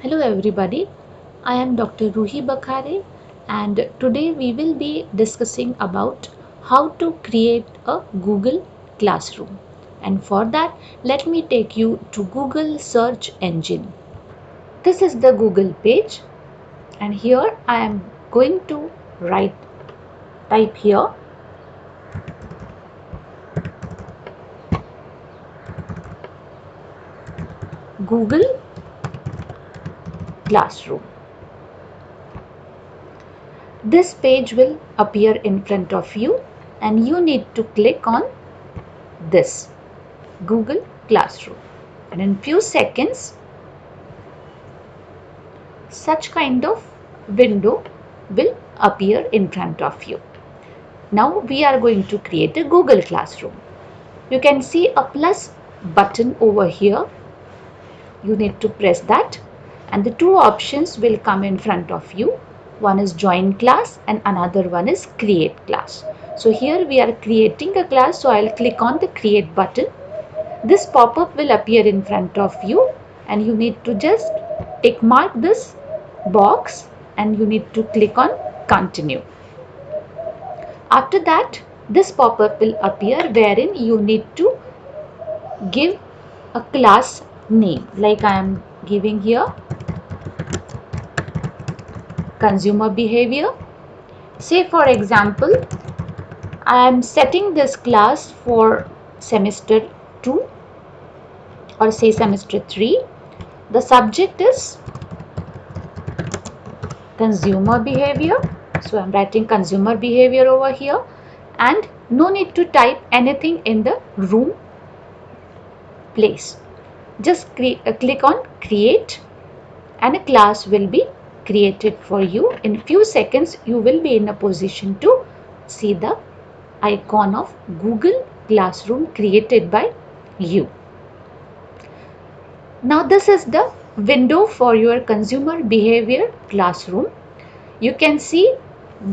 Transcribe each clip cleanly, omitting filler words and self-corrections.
Hello everybody, I am Dr. Ruhi Bakhare and today we will be discussing about how to create a Google Classroom. And for that, let me take you to Google search engine. This is the Google page and here I am going to type here Google Classroom. This page will appear in front of you and you need to click on this Google Classroom, and in few seconds such kind of window will appear in front of you. Now we are going to create a Google Classroom. You can see a plus button over here. You need to press that and the two options will come in front of you. One is join class and another one is create class. So here we are creating a class, so I'll click on the create button. This pop-up will appear in front of you and you need to just tick mark this box and you need to click on continue. After that, this pop-up will appear wherein you need to give a class name, like I am giving here consumer behavior. Say for example, I am setting this class for semester 2 or say semester 3. The subject is consumer behavior. So I'm writing consumer behavior over here and no need to type anything in the room place. Just click on create and a class will be created for you. In few seconds you will be in a position to see the icon of Google Classroom created by you. Now this is the window for your consumer behavior classroom. You can see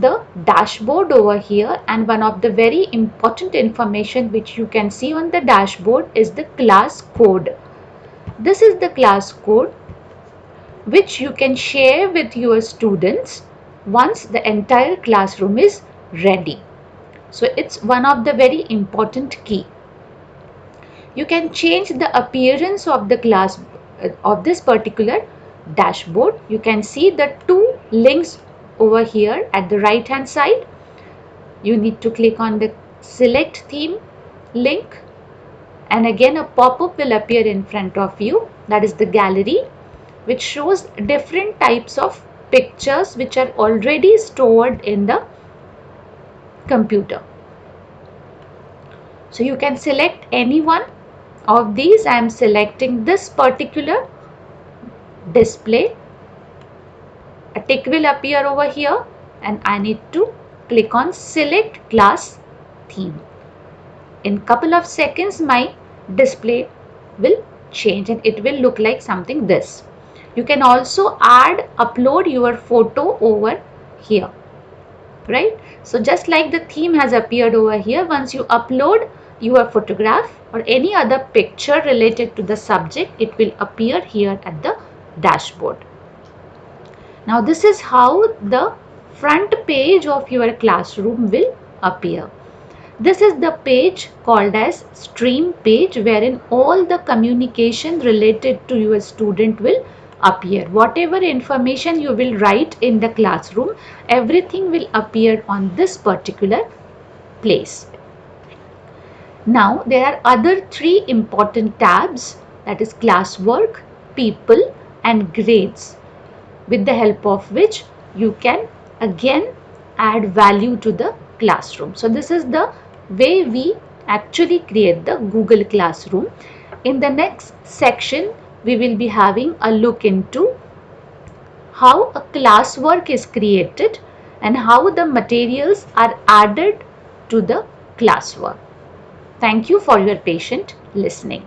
the dashboard over here, and one of the very important information which you can see on the dashboard is the class code. This is the class code which you can share with your students once the entire classroom is ready. So it's one of the very important key. You can change the appearance of the class of this particular dashboard. You can see the two links over here at the right hand side. You need to click on the select theme link and again a pop-up will appear in front of you, that is the gallery, which shows different types of pictures which are already stored in the computer. So you can select any one of these. I am selecting this particular display. A tick will appear over here and I need to click on select class theme. In couple of seconds my display will change and it will look like something this. You can also upload your photo over here, right? So just like the theme has appeared over here, once you upload your photograph or any other picture related to the subject, it will appear here at the dashboard. Now this is how the front page of your classroom will appear. This is the page called as stream page, wherein all the communication related to your student will appear. Whatever information you will write in the classroom, everything will appear on this particular place. Now there are other three important tabs, that is classwork, people and grades, with the help of which you can again add value to the classroom. So this is the way we actually create the Google Classroom. In the next section, we will be having a look into how a classwork is created and how the materials are added to the classwork. Thank you for your patient listening.